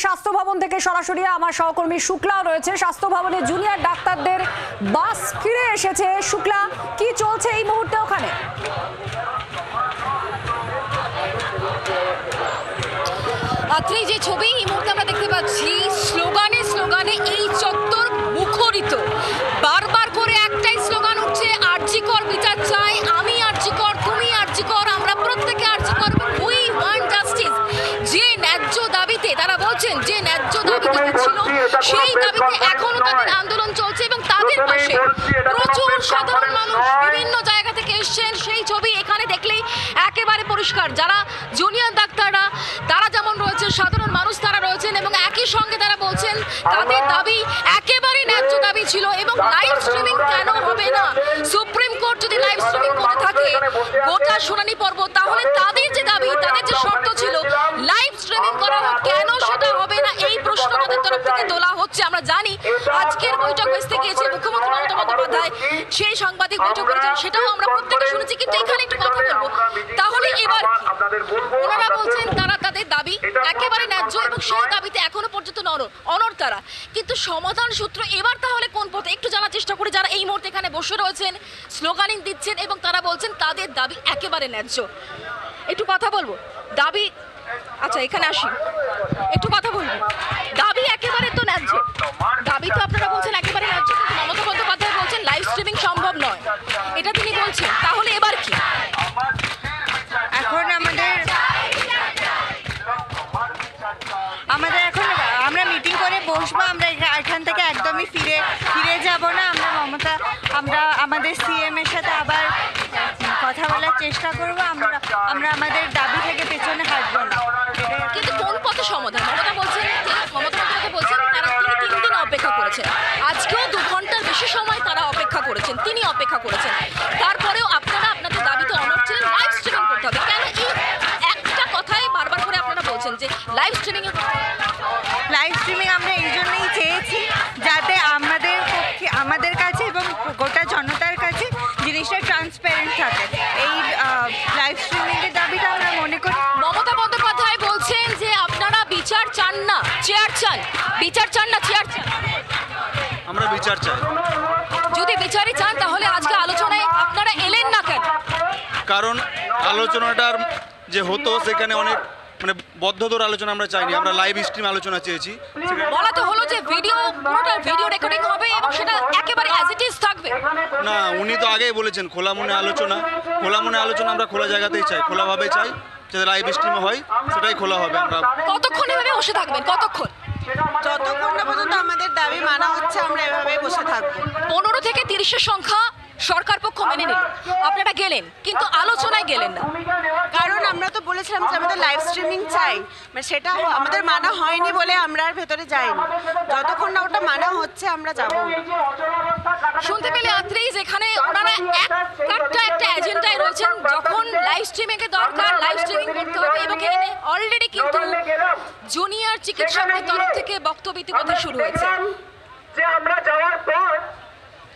স্বাস্থ্য ভবন থেকে সরাসরি আমার সহকর্মী শুক্লা রয়েছে। স্বাস্থ্য ভবনে জুনিয়র ডাক্তারদের বাস ফিরে এসেছে। শুক্লা, কি চলছে এই মুহূর্তে ওখানে? আত্রেই যে ছবি এই মুহূর্তে আমরা দেখতে পাচ্ছি, স্লোগানে স্লোগানে এই চত্বর মুখরিত। বারবার করে একটাই স্লোগান উঠছে, আরজি কর বিচার চাই, আমি আরজি কর, তুমি আরজি কর, আমরা প্রত্যেকে আরজি কর, উই ওয়ান্ট জাস্টিস। যে ন্যায্য দাবিতে তারা বলছেন, যে ন্যায্য দাবিতে ছিল সেই দাবিতে এখনো তাদের আন্দোলন চলছে এবং তাদের পাশে প্রচুর সাধারণ মানুষ বিভিন্ন জায়গা থেকে এসছেন। সেই ছবি এখানে দেখলেই একেবারে পরিষ্কার। যারা জুনিয়র ডাক্তাররা তারা যেমন রয়েছে, সাধারণ মানুষ তারা রয়েছেন এবং একই সঙ্গে তারা বলছেন তাদের দাবি একেবারে ন্যায্য দাবি ছিল। এবং লাইভ স্ট্রিমিং কেন হবে না? সুপ্রিম কোর্ট যদি লাইভ স্ট্রিমিং করে থাকে গোটা শুনানি পর্ব, তাহলে তাদের যে দাবি, তাদের যে শর্ত ছিল লাইভ স্ট্রিমিং করা হোক, কেন সেটা হবে না? এই প্রশ্ন তাদের তরফ থেকে তোলা হচ্ছে। আমরা জানি আজকের বৈঠক বসতে গিয়েছে মুখ্যমন্ত্রী মমতা বন্দ্যোপাধ্যায়, সেই সাংবাদিক বৈঠক করেছেন, সেটাও আমরা প্রত্যেকে শুনেছি। কিন্তু এখানে একটু কথা বলবো, তাহলে এবার ওনারা বলছেন তারা তাদের দাবি একেবারে ন্যায্য এবং সেই দাবিতে এখনো পর্যন্ত অনড় তারা। কিন্তু সমাধান সূত্র এবার তাহলে কোন পথে একটু জানার চেষ্টা করি। যারা এই মুহূর্তে এখানে বসে রয়েছেন, স্লোগানিং দিচ্ছেন এবং তারা বলছেন তাদের দাবি একেবারে ন্যায্য। একটু কথা বলবো, দাবি, আচ্ছা এখানে আসি, একটু কথা বলবো। দাবি একেবারে তো ন্যায্য, দাবি তো আপনারা বলছেন একেবারে ন্যায্য, কিন্তু মমতা বন্দ্যোপাধ্যায় বলছেন লাইভ স্ট্রিমিং সম্ভব নয়, এটা তিনি বলছেন। তাহলে এবার কি? এখন আমাদের এখন আমরা মিটিং করে বসবো। আমরা এখান থেকে একদমই ফিরে যাব না। আমরা আমাদের সিএম এর সাথে আবার কথা বলার চেষ্টা করব। আমরা আমাদের দাবি থেকে পেছনে হাঁটবো না। কিন্তু কোন পথে সমাধান? মমতা বন্দ্যোপাধ্যায় বলছেন তারা 3 দিন অপেক্ষা করেছেন, আজকেও 2 ঘন্টার বেশি সময় তারা অপেক্ষা করেছেন, তিনি অপেক্ষা করেছেন। তারপরেও আপনারা আপনাদের দাবি তো অনড় ছিলেন, লাইভ স্ট্রিমিং করতে হবে। কেন এই একটা কথাই বারবার করে আপনারা বলছেন যে লাইভ স্ট্রিমিং আমরা এই জন্যই চেয়েছি, যাতে আমাদের কাছে এবং গোটা জনতার কাছে জিনিসটা ট্রান্সপারেন্ট থাকে। এই লাইভ স্ট্রিমিংয়ের দাবিটা আমরা মনে করি। মমতা বন্দ্যোপাধ্যায় বলছেন যে আপনারা বিচার চান না, চেয়ার চান। বিচার চান না, চেয়ার চান? আমরা বিচার চাই। যদি বিচারই চান তাহলে আজকে আলোচনায় আপনারা এলেন না কেন? কারণ আলোচনাটার যে হতো সেখানে অনেক বদ্ধতর আলোচনা আমরা চাইনি, আমরা লাইভ স্ট্রিম আলোচনা চেয়েছি। বলা তো হলো যে পুরোটা ভিডিও রেকর্ডিং হবে এবং সেটা একেবারে অ্যাজ ইট ইজ থাকবে। না, উনি তো আগেই বলেছেন খোলা মনে আলোচনা আমরা খোলা জায়গাতেই চাই, খোলাভাবে চাই। যাতে লাইভ স্ট্রিম হয় সেটাই খোলা হবে। আমরা কতক্ষণ এভাবে বসে থাকবেন? কতক্ষণ? যতক্ষণ না পর্যন্ত আমাদের দাবি মানা হচ্ছে আমরা এভাবেই বসে থাকবো। 15 থেকে 30-এর সংখ্যা সরকার পক্ষ মেনে নিল, আপনারা গেলেন কিন্তু আলোচনায় গেলেন না। কারণ আমরা তো বলেছিলাম যে আমাদের লাইভ স্ট্রিমিং চাই, সেটা আমাদের মানা হয়নি বলে আমরা আর ভেতরে যাইনি। যতক্ষণ না ওটা মানা হচ্ছে আমরা যাব। শুনতে পেলে আত্রেই যেখানে ওনারা একটা এজেন্ডায় রয়েছেন, যখন লাইভ স্ট্রিমিং এর দরকার লাইভ স্ট্রিমিং করতে হবে এবং এখানে অলরেডি কিন্তু জুনিয়র চিকিৎসকদের তরফ থেকে বক্তব্য ইতিমধ্যে শুরু হয়েছে। যে আমরা যাওয়ার পর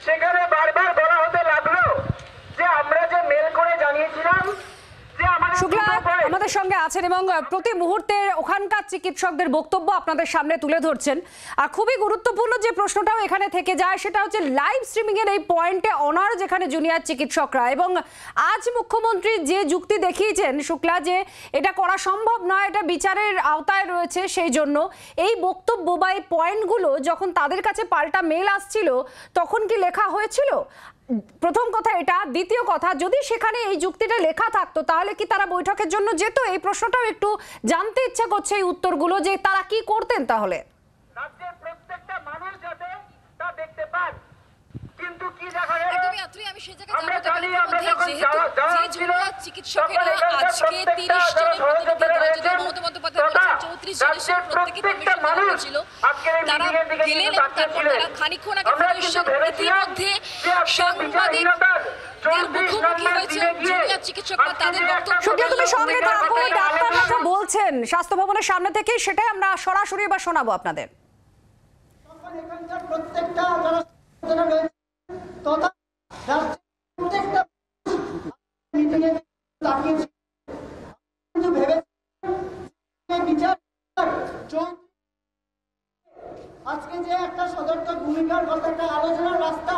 সেখানে বারবার বলা হতে লাগলো যে আমরা যে মেল করে জানিয়েছিলাম যে শুক্লা আমাদের সঙ্গে আছেন এবং প্রতি মুহূর্তে ওখানকার চিকিৎসকদের বক্তব্য আপনাদের সামনে তুলে ধরছেন। আর খুবই গুরুত্বপূর্ণ যে প্রশ্নটাও এখানে থেকে যায় সেটা হচ্ছে লাইভ স্ট্রিমিং এর এই পয়েন্টে অনার যেখানে জুনিয়র চিকিৎসকরা, এবং আজ মুখ্যমন্ত্রী যে যুক্তি দেখিয়েছেন শুক্লা যে এটা করা সম্ভব নয়, এটা বিচারের আওতায় রয়েছে, সেই জন্য এই বক্তব্য বা এই পয়েন্টগুলো যখন তাদের কাছে পাল্টা মেল আসছিল তখন কি লেখা হয়েছিল? প্রথম কথা এটা। দ্বিতীয় কথা, যদি সেখানে এই যুক্তিটা লেখা থাকতো তাহলে কি তারা বৈঠকের জন্য যেত? এই প্রশ্নটাও একটু জানতে ইচ্ছা করছে এই উত্তরগুলো, যে তারা কি করতেন তাহলে। রাজ্যের প্রত্যেকটা মানুষ যাতে তা দেখতে পান, কিন্তু কি দেখা গেল একদমই আত্রেই আমি সেই জায়গায় জানাতে পারি যেহেতু যে জুনিয়র চিকিৎসকেরা আজকে 30 জনের প্রতিনিধি দল, যদি মমতা বন্দ্যোপাধ্যায় বলেছেন 34 জনের প্রত্যেকে পারমিশন দেওয়া হয়েছিল, তারা গেলেন এবং তারপর তারা খানিকক্ষণ আগে ফিরে এসেছেন। ইতিমধ্যে সাংবাদিকদের মুখোমুখি হয়েছে জুনিয়র চিকিৎসকরা, তাদের বক্তব্য। শুক্লা তুমি সঙ্গে থাকো, ডাক্তাররা বলছেন স্বাস্থ্য ভবনের সামনে থেকে, সেটাই আমরা সরাসরি এবার শোনাবো আপনাদের। প্রত্যেকটা যারা তথা প্রত্যেকটা মিটিংয়ে দাঁড়িয়েছে কিন্তু ভেবে বিচার আজকে যে একটা সদর্থক ভূমিকার কথা, একটা আলোচনার রাস্তা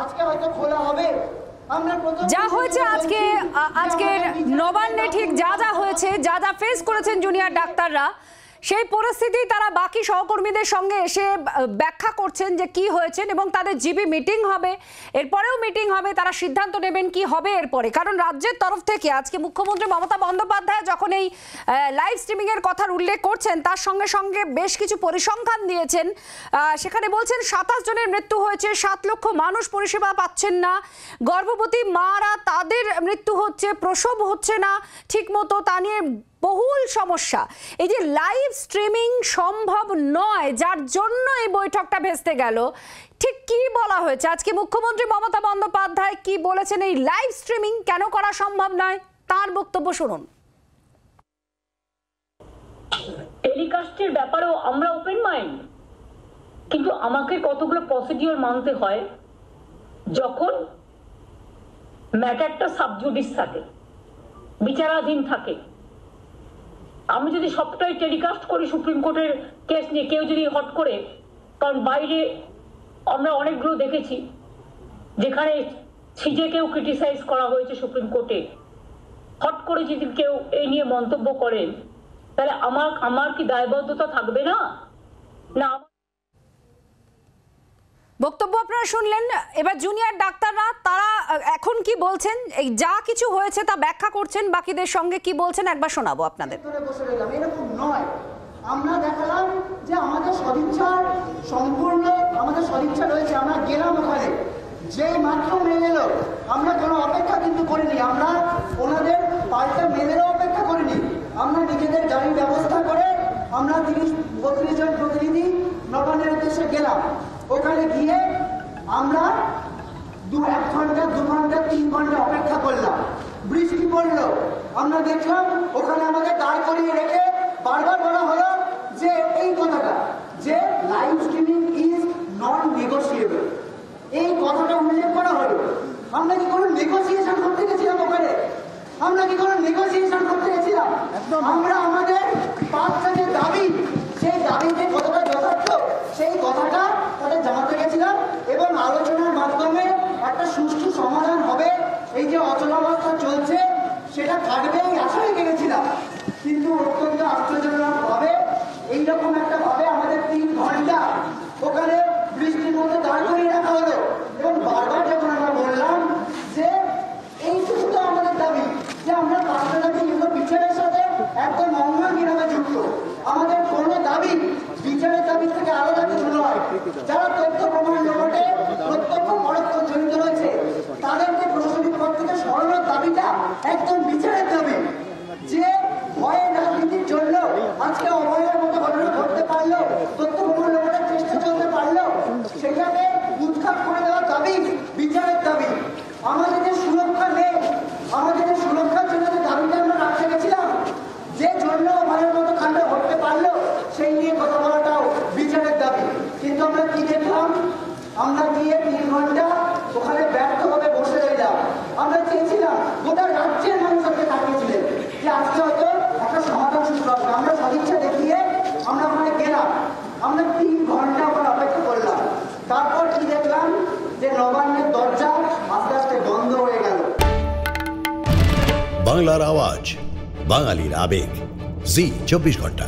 আজকে হয়তো খোলা হবে। আমরা প্রথম যা হয়েছে আজকের নবান্নে, ঠিক যা হয়েছে, যা ফেস করেছেন জুনিয়র ডাক্তাররা, সেই পরিস্থিতি তারা বাকি সহকর্মীদের সঙ্গে এসে ব্যাখ্যা করছেন যে কি হয়েছেন, এবং তাদের জিবি মিটিং হবে, এরপরেও মিটিং হবে, তারা সিদ্ধান্ত নেবেন কি হবে এরপরে। কারণ রাজ্যের তরফ থেকে আজকে মুখ্যমন্ত্রী মমতা বন্দ্যোপাধ্যায় যখন এই লাইভ স্ট্রিমিং এর কথার উল্লেখ করছেন, তার সঙ্গে সঙ্গে বেশ কিছু পরিসংখ্যান দিয়েছেন। সেখানে বলছেন 27 জনের মৃত্যু হয়েছে, 7 লক্ষ মানুষ পরিষেবা পাচ্ছেন না, গর্ভবতী মারা তাদের মৃত্যু হচ্ছে, প্রসব হচ্ছে না ঠিকমতো, তা নিয়ে বহুল সমস্যা। এই যে লাইভ স্ট্রিমিং সম্ভব নয়, যার জন্য এই বৈঠকটা ভেস্তে গেল, ঠিক কি বলা হয়েছে আজকে মুখ্যমন্ত্রী মমতা বন্দ্যোপাধ্যায় কি বলেছেন, এই লাইভ স্ট্রিমিং কেন করা সম্ভব নয়, তার বক্তব্য শুনুন। টেলিকাস্টের ব্যাপারেও আমরা ওপেন মাইন্ড, কিন্তু আমাকে কতগুলো প্রসিডিওর মানতে হয়। যখন ম্যাটারটা সাবজুডিস থাকে, বিচারাধীন থাকে, আমি যদি সবটাই টেলিকাস্ট করি সুপ্রিম কোর্টের কেস নিয়ে, কেউ যদি হট করে, কারণ বাইরে আমরা অনেকগুলো দেখেছি যেখানে সিজেকেও ক্রিটিসাইজ করা হয়েছে সুপ্রিম কোর্টে, হট করে যদি কেউ এই নিয়ে মন্তব্য করেন, তাহলে আমার কি দায়বদ্ধতা থাকবে না? বক্তব্য আপনারা শুনলেন। এবার জুনিয়র ডাক্তাররা তারা এখন কি বলছেন, এই যা কিছু হয়েছে তা ব্যাখ্যা করছেন, বাকিদের সঙ্গে কি বলছেন একবার শোনাবো আপনাদের। বসে রইলাম এরকম নয়, আমরা দেখালাম যে আমাদের সদিচ্ছার সম্পূর্ণ আমাদের সদিচ্ছা রয়েছে। আমরা গেলাম ওখানে, যে মাত্র মেয়ে এলো, আমরা কোনো অপেক্ষা কিন্তু করিনি, আমরা ওনাদের পাল্টা মেলেরও অপেক্ষা করিনি। আমরা নিজেদের গাড়ির ব্যবস্থা করে আমরা 30-32 জন প্রতিনিধি নবান্নের উদ্দেশ্যে গেলাম। ওখানে গিয়ে আমরা 1 ঘন্টা 2 ঘন্টা 3 ঘন্টা অপেক্ষা করলাম। বৃষ্টি পড়লো, আমরা দেখলাম ওখানে আমাদের দাঁড় করিয়ে রেখে বারবার বলা হলো যে এই কথাটা, যে live streaming is non negotiable, এই কথাটা উল্লেখ করা হলো। আমরা কি কোনো নেগোসিয়েশন করতে গেছিলাম ওখানে? আমরা কি কোনো নেগোসিয়েশন করতে গেছিলাম? আমরা আমাদের 5টা যে দাবি, সেই দাবিতে কতটা যথার্থ সেই কথাটা তাদের জানাতে গেছিলাম, এবং আলোচনার মাধ্যমে একটা সুষ্ঠু সমাধান হবে, এই যে অচলাবস্থা চলছে সেটা কাটবে এই আশায় গেছিলাম। কিন্তু অত্যন্ত আশ্চর্যজনক ভাবে এইরকম একটা ভাবে আমাদের 3 ঘন্টা ওখানে বৃষ্টির মধ্যে দাঁড় করিয়ে রাখা হলো, এবং বারবার যখন আমরা বললাম যে এইটুকু তো আমাদের দাবি, যে আমরা 5টা দাবি এগুলো বিচারের সাথে একদম অঙ্গাঙ্গিভাবে যুক্ত, আমাদের কোনো দাবি বিচারের দাবি থেকে আলাদা কিছু নয়। যারা তথ্য প্রমাণ লোপাটে প্রত্যক্ষ পরোক্ষ জড়িত রয়েছে তাদেরকে প্রশাসনিক পদ থেকে সরানোর দাবিটা একদম বিচারের দাবি। যে ভয়ের রাজনীতির জন্য আজকে অভয়ের মতো ঘটনা ঘটতে পারলো, তথ্য প্রমাণ লোপাটের চেষ্টা চলতে পারলো, সেটাকে উৎখাত করে দেওয়ার দাবি বিচারের দাবি। আমাদের যে সুরক্ষা নেই, আমাদের যে সুরক্ষার জন্য যে দাবিটা আমরা রাখতে গেছিলাম, যে জন্য অভয়ের মতো কাণ্ড ঘটতে পারলো, সেই নিয়ে কথা বলাটাও বিচারের দাবি। কিন্তু আমরা কি দেখলাম, আমরা গিয়ে 3 ঘন্টা ওখানে ব্যর্থভাবে বসে রইলাম। আমরা চেয়েছিলাম, গোটা রাজ্যের মানুষ আজকে তাকিয়েছিলেন যে আজকে হয়তো একটা সমাধান শুরু হবে। আমরা সদিচ্ছা দেখিয়ে আমরা ওখানে গেলাম, আমরা 3 ঘন্টা ওখানে অপেক্ষা করলাম। তারপর কি দেখলাম, যে নবান্নের দরজা আস্তে আস্তে বন্ধ হয়ে গেল। বাংলার আওয়াজ, বাঙালির আবেগ, জি 24 ঘন্টা।